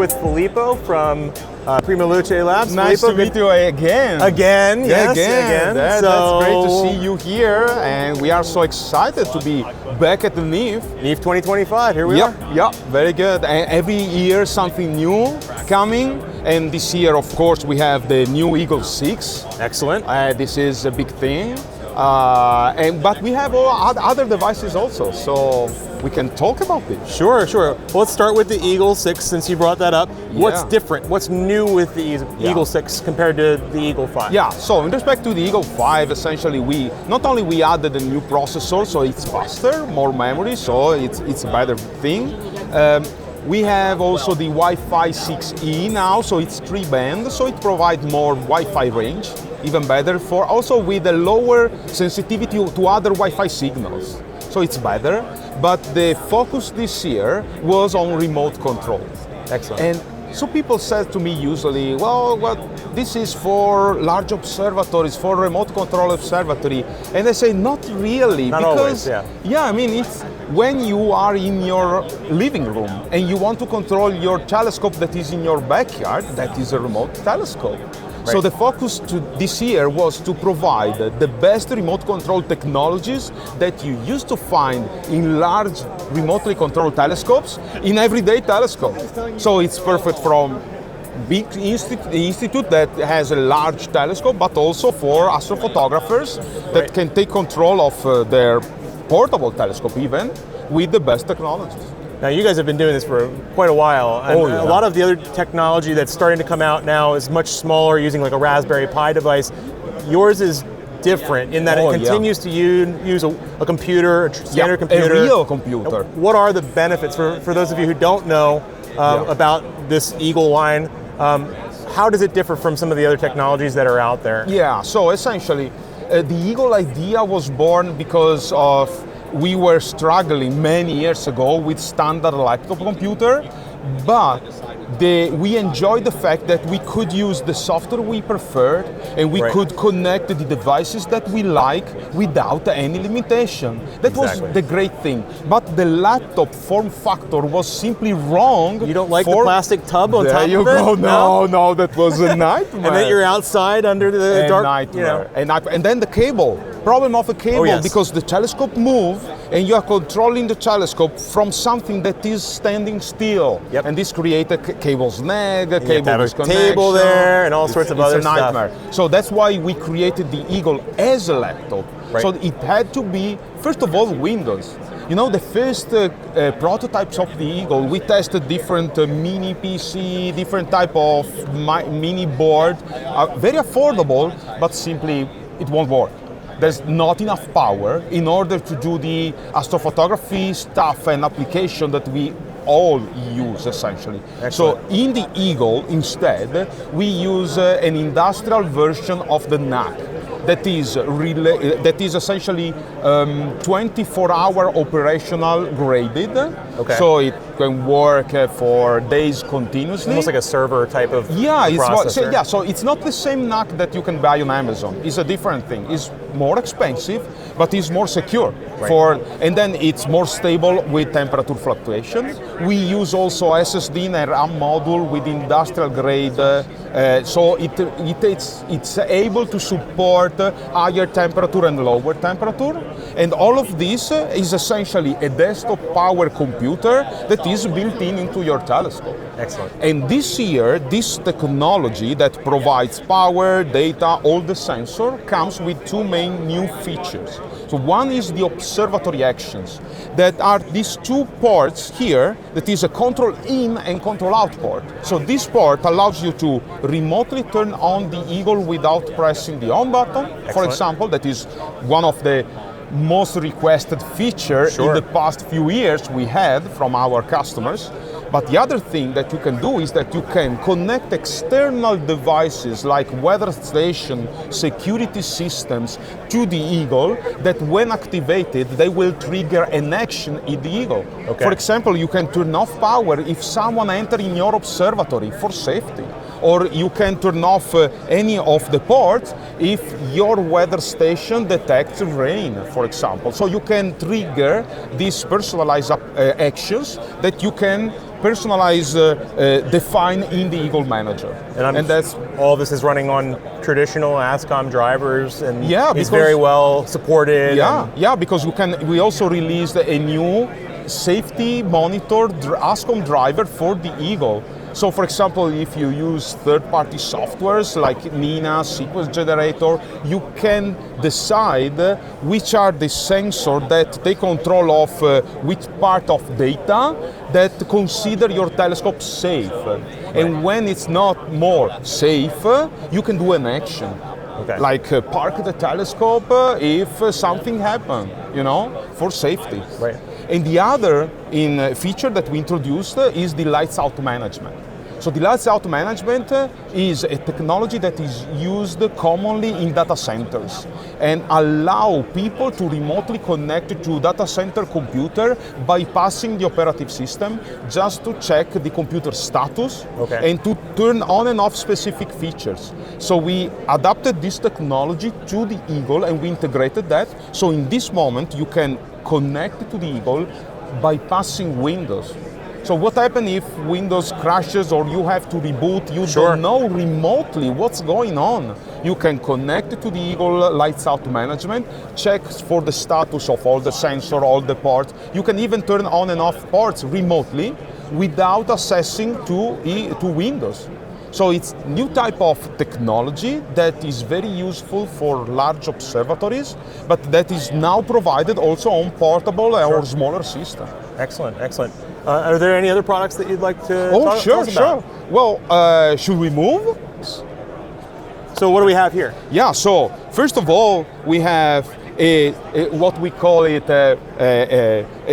with Filippo from PrimaLuceLab. Nice to meet you again. Again, yes, again. That's great to see you here, and we are so excited to be back at the NEAF. NEAF 2025, here we are. Yeah, very good. And every year something new coming, and this year, of course, we have the new Eagle 6. Excellent. This is a big thing. But we have all other devices also, so we can talk about it. Sure. Well, let's start with the Eagle 6 since you brought that up. What's different? What's new with the Eagle 6 compared to the Eagle 5? Yeah, so in respect to the Eagle 5, essentially we added a new processor, so it's faster, more memory, so it's a better thing. We have also the Wi-Fi 6E now, so it's 3-band, so it provides more Wi-Fi range, even better, for also with a lower sensitivity to other Wi-Fi signals. So it's better, but the focus this year was on remote control. Excellent. And so people said to me usually, well, this is for large observatories, for remote control observatory. And I say, not really. Not because, always, I mean, it's when you are in your living room and you want to control your telescope that is in your backyard, that is a remote telescope. Right. So the focus this year was to provide the best remote control technologies that you used to find in large remotely controlled telescopes in everyday telescopes. So it's perfect from big institute that has a large telescope, but also for astrophotographers that can take control of their portable telescope even with the best technologies. Now you guys have been doing this for quite a while, and a lot of the other technology that's starting to come out now is much smaller, using like a Raspberry Pi device. Yours is different in that it continues to use a computer, a standard computer. A real computer. What are the benefits for those of you who don't know about this Eagle line? How does it differ from some of the other technologies that are out there? Yeah, so essentially the Eagle idea was born because of we were struggling many years ago with standard laptop computer, but we enjoyed the fact that we could use the software we preferred and we could connect the devices that we like without any limitation. That was the great thing. But the laptop form factor was simply wrong. You don't like the plastic tub on top of it? There you go. No, that was a nightmare. And then you're outside under the dark. Nightmare. And then the cable. Problem of a cable, because the telescope moves and you are controlling the telescope from something that is standing still. Yep. And this creates a cable snag, a cable disconnection. Table there and all sorts of other stuff. It's a nightmare. So that's why we created the Eagle as a laptop. Right. So it had to be, first of all, Windows. You know, the first prototypes of the Eagle, we tested different mini PC, different type of mini board, very affordable, but simply it won't work. There's not enough power in order to do the astrophotography stuff and application that we all use essentially. Excellent. So in the Eagle, instead, we use an industrial version of the NAC. That is essentially 24-hour operational graded. Okay. So it can work for days continuously. Almost like a server type of processor. So it's not the same NAC that you can buy on Amazon. It's a different thing. It's more expensive, but it's more secure. Right. And then it's more stable with temperature fluctuations. We use also SSD and RAM module with industrial grade, so it's able to support higher temperature and lower temperature. And all of this is essentially a desktop power computer that is built into your telescope. Excellent. And this year, this technology that provides power, data, all the sensor comes with two main new features. So one is the observatory actions, that are these two ports here, that is a control in and control out port. So this port allows you to remotely turn on the Eagle without pressing the on button. Excellent. For example, that is one of the most requested features in the past few years we had from our customers. But the other thing that you can do is that you can connect external devices like weather station, security systems to the Eagle, that when activated, they will trigger an action in the Eagle. Okay. For example, you can turn off power if someone enters in your observatory for safety. Or you can turn off any of the ports if your weather station detects rain, for example. So you can trigger these personalized actions that you can personalized, defined in the Eagle Manager. And that's all this is running on traditional ASCOM drivers, and it's very well supported. Because we also released a new safety monitored ASCOM driver for the Eagle. So for example, if you use third-party softwares like NEAF, Sequence Generator, you can decide which are the sensors that take control of which part of data that consider your telescope safe. And when it's not more safe, you can do an action. Like park the telescope if something happens, for safety. And the other feature that we introduced is the lights out management. So the lights out management is a technology that is used commonly in data centers and allow people to remotely connect to data center computer bypassing the operative system just to check the computer status and to turn on and off specific features. So we adapted this technology to the Eagle and we integrated that. So in this moment you can connect to the Eagle bypassing Windows. So what happens if Windows crashes or you have to reboot, you don't know remotely what's going on. You can connect to the Eagle Lights Out Management, check for the status of all the sensors, all the ports. You can even turn on and off ports remotely without accessing to Windows. So it's a new type of technology that is very useful for large observatories, but that is now provided also on portable or smaller systems. Excellent, excellent. Are there any other products that you'd like to talk about? Well, should we move? So what do we have here? Yeah, so first of all, we have what we call it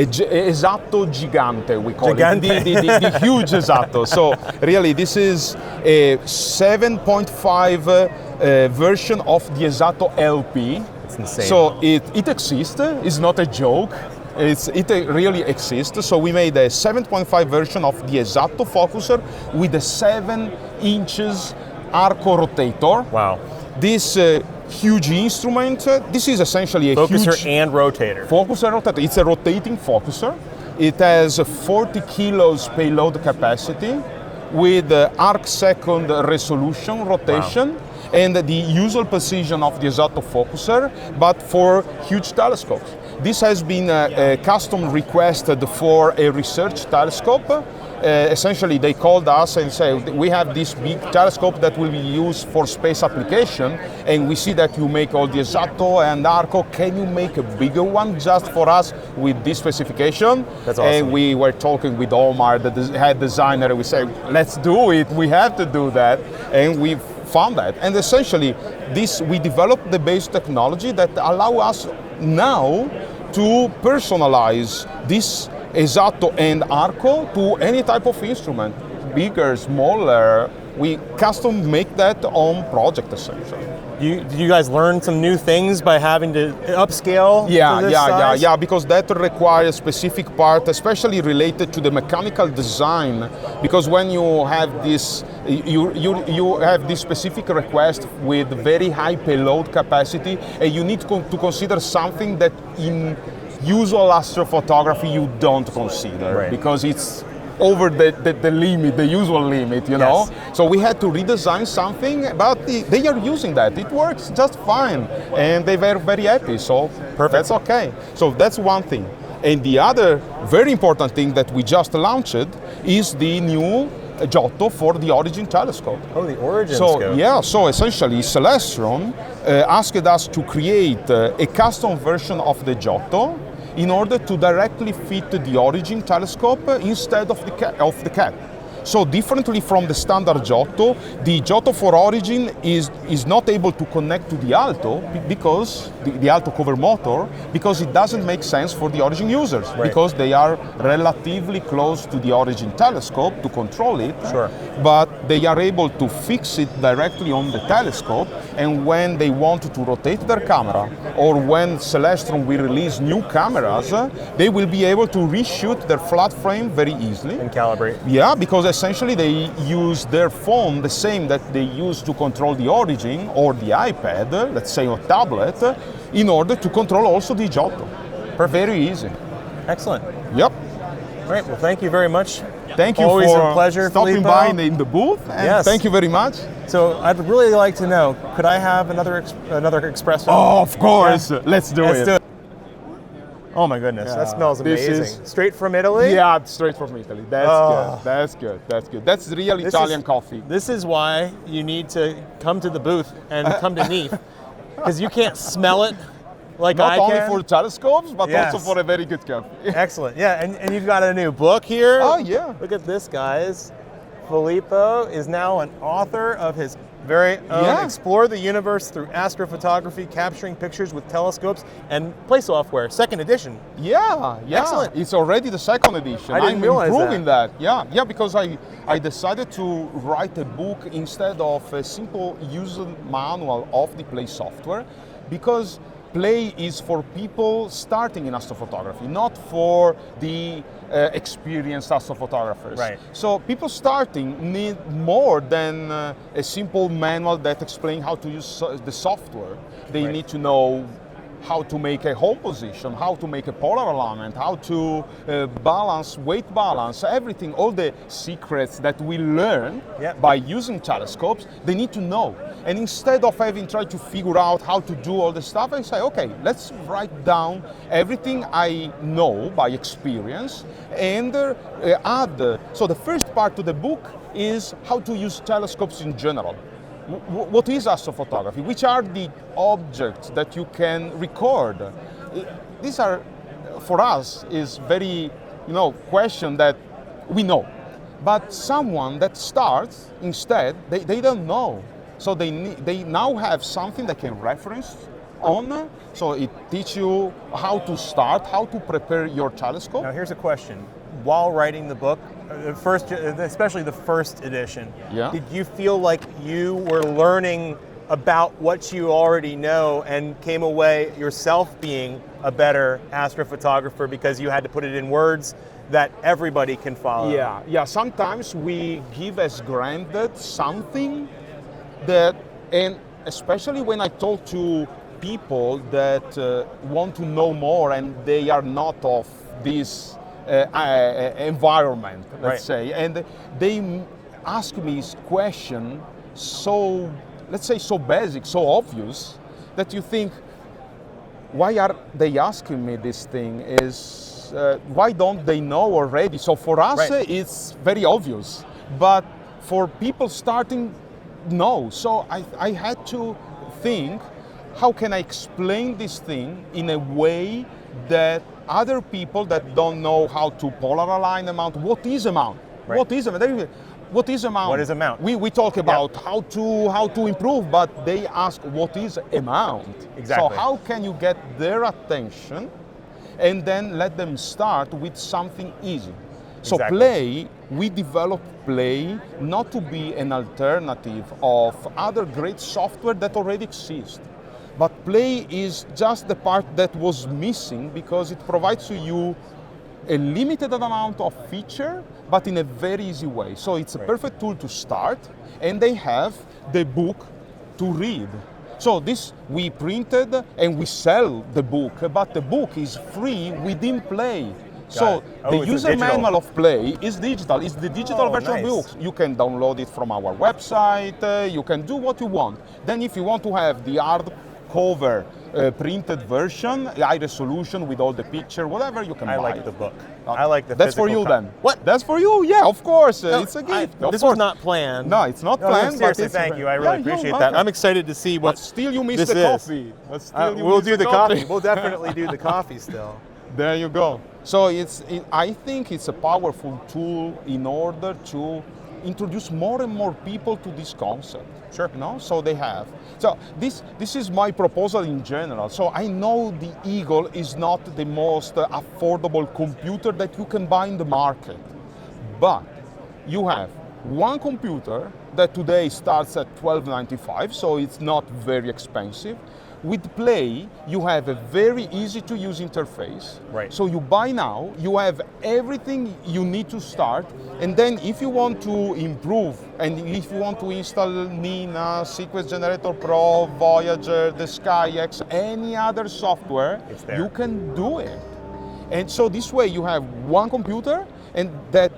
ESATTO Gigante, we call it. The huge ESATTO. So really, this is a 7.5 version of the ESATTO LP. It's insane. So it exists, it's not a joke. It really exists. So we made a 7.5 version of the ESATTO focuser with a 7 inches ARCO rotator. Wow. This huge instrument, this is essentially a focuser huge and rotator. Focuser and rotator. It's a rotating focuser. It has 40 kilos payload capacity with arc second resolution rotation. Wow. And the usual precision of the ESATTO focuser, but for huge telescopes. This has been custom requested for a research telescope. Essentially, they called us and said, we have this big telescope that will be used for space application, and we see that you make all the ESATTO and ARCO. Can you make a bigger one just for us with this specification? That's awesome. And we were talking with Omar, the head designer, and we said, let's do it. We have to do that. And we found that. And essentially, we developed the base technology that allow us now to personalize this ESATTO and ARCO to any type of instrument, bigger, smaller. We custom make that on project essentially. Did you guys learn some new things by having to upscale? Yeah, because that requires specific part, especially related to the mechanical design. Because when you have this, you have this specific request with very high payload capacity, and you need to consider something that in usual astrophotography you don't consider, because it's over the limit, the usual limit, you know? So we had to redesign something, but they are using that. It works just fine, and they were very happy, so that's okay. So that's one thing. And the other very important thing that we just launched is the new Giotto for the Origin telescope. Oh, the Origin scope. Yeah, so essentially Celestron asked us to create a custom version of the Giotto in order to directly fit the Origin telescope instead of the cap. So differently from the standard Giotto, the Giotto for Origin is not able to connect to the Alto because the Alto cover motor, because it doesn't make sense for the Origin users, because they are relatively close to the Origin telescope to control it. But they are able to fix it directly on the telescope, and when they want to rotate their camera, or when Celestron will release new cameras, they will be able to reshoot their flat frame very easily. And calibrate. Yeah, because essentially they use their phone, the same that they use to control the Origin, or the iPad, let's say, or tablet, in order to control also the Giotto. Very easy. Excellent. Yep. All right, well, thank you very much, Thank you Always for a pleasure, stopping Filippo. by in the booth. And Yes. thank you very much. So I'd really like to know, could I have another espresso? Oh, of course. Yeah. Let's do Let's it. do it. Oh my goodness, that smells this amazing. is- Straight from Italy? Yeah, straight from Italy. That's Oh. good. That's good. That's good. That's real This Italian is- coffee. This is why you need to come to the booth and come to NEAF, because you can't smell it like Not I only can. for telescopes, but Yes. also for a very good coffee. Excellent, yeah, and you've got a new book here. Oh, yeah. Look at this, guys. Filippo is now an author of his very own Yeah. Explore the Universe Through Astrophotography, Capturing Pictures with Telescopes and Play Software, second edition. Yeah, yeah. Excellent. It's already the second edition. I didn't I'm realize improving that. Yeah, because I decided to write a book instead of a simple user manual of the Play software, because Play is for people starting in astrophotography, not for the experienced astrophotographers. Right. So people starting need more than a simple manual that explains how to use the software. They Right. need to know how to make a home position, how to make a polar alignment, how to balance, weight balance, everything, all the secrets that we learn Yep. by using telescopes, they need to know. And instead of having tried to figure out how to do all the stuff, I say, okay, let's write down everything I know by experience and add. So the first part of the book is how to use telescopes in general. What is astrophotography? Which are the objects that you can record? These are, for us, is very, question that we know. But someone that starts, instead, they don't know. So they now have something they can reference on. So it teaches you how to start, how to prepare your telescope. Now here's a question. While writing the book, especially the first edition, Yeah. did you feel like you were learning about what you already know and came away yourself being a better astrophotographer because you had to put it in words that everybody can follow? Yeah. Sometimes we give as granted something that, and especially when I talk to people that want to know more and they are not of this environment, let's say, and they ask me this question so, let's say, so basic, so obvious, that you think, why are they asking me this thing? Why don't they know already? So for us, it's very obvious, but for people starting, no. So I had to think, how can I explain this thing in a way that other people that don't know how to polar align a mount, what is a mount? Right. What is a mount? What is a mount? What is a mount? We talk about how to improve, but they ask what is a mount? Exactly. So how can you get their attention and then let them start with something easy? So Exactly. Play, we developed Play not to be an alternative of other great software that already exists. But Play is just the part that was missing because it provides to you a limited amount of feature, but in a very easy way. So it's a perfect tool to start, and they have the book to read. So this we printed and we sell the book, but the book is free within Play. So the it's user digital. manual of Play is digital. It's the digital version of the book. You can download it from our website. You can do what you want. Then if you want to have the hardcover printed version, high resolution with all the picture, whatever, you can buy I like it. the book. I like the That's for physical you copy. then. What? That's for you? Yeah, of course. No, it's a gift. This was not planned. No, it's not No, planned. seriously, but it's thank you. I really appreciate that. I'm excited to see what But still you miss this the is. coffee. But still you We'll miss do the coffee. We'll definitely do the coffee still. There you go. So I think it's a powerful tool in order to introduce more and more people to this concept. Sure. So they have. So this is my proposal in general. So I know the Eagle is not the most affordable computer that you can buy in the market, but you have one computer that today starts at $12.95, so it's not very expensive. With Play, you have a very easy to use interface. Right. So you buy now, you have everything you need to start, and then if you want to improve, and if you want to install NEAF, Sequence Generator Pro, Voyager, the SkyX, any other software, It's there. you can do it. And so this way you have one computer, and that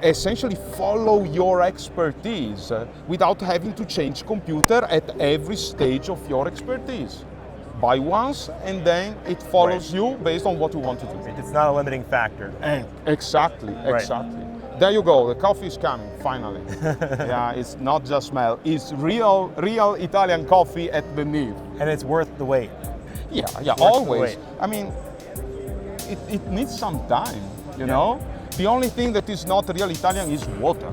essentially follow your expertise without having to change computer at every stage of your expertise. Buy once and then it follows you based on what you want to do. It's not a limiting factor. Exactly. There you go, the coffee is coming, finally. Yeah, it's not just smell, it's real Italian coffee at the NEAF. And it's worth the wait. Yeah, always. I mean, it needs some time, you know? The only thing that is not real Italian is water.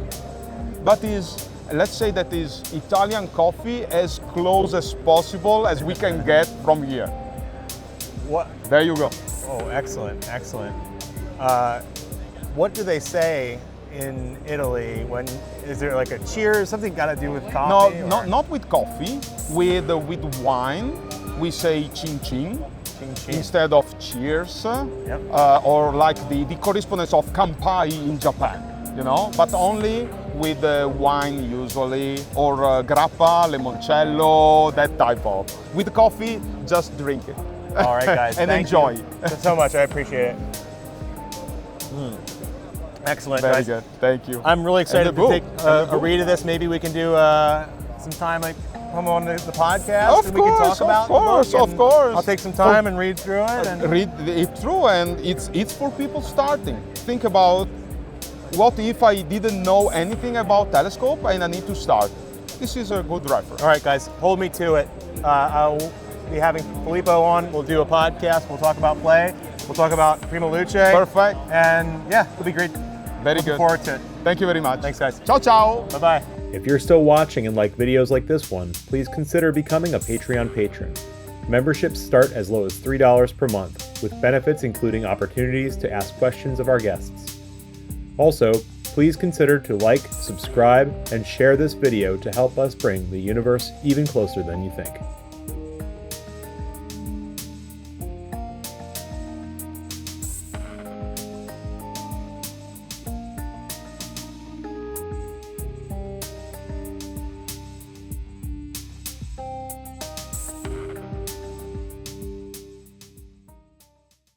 But let's say that is Italian coffee as close as possible as we can get from here. What? There you go. Oh, excellent. What do they say in Italy when, is there like a cheers, something got to do with coffee? No, not with coffee. With wine, we say chin chin instead of cheers, or like the correspondence of kampai in Japan, you know, but only with wine usually, or grappa, limoncello, that type of. With coffee, just drink it. All right, guys. And thank enjoy. You so much. I appreciate it. Excellent, Very guys. good. Thank you. I'm really excited to take a read of this. Maybe we can do some time, like come on the podcast, and we can talk about the book, of course. I'll take some time and read through it. And read it through, and it's for people starting. Think about, what if I didn't know anything about telescope and I need to start? This is a good reference. All right, guys, hold me to it. I'll be having Filippo on. We'll do a podcast. We'll talk about play. We'll talk about PrimaLuce. Perfect. And yeah, it'll be great. Very Looking good. forward to it. Thank you very much. Thanks, guys. Ciao, ciao. Bye-bye. If you're still watching and like videos like this one, please consider becoming a Patreon patron. Memberships start as low as $3 per month, with benefits including opportunities to ask questions of our guests. Also, please consider to like, subscribe, and share this video to help us bring the universe even closer than you think.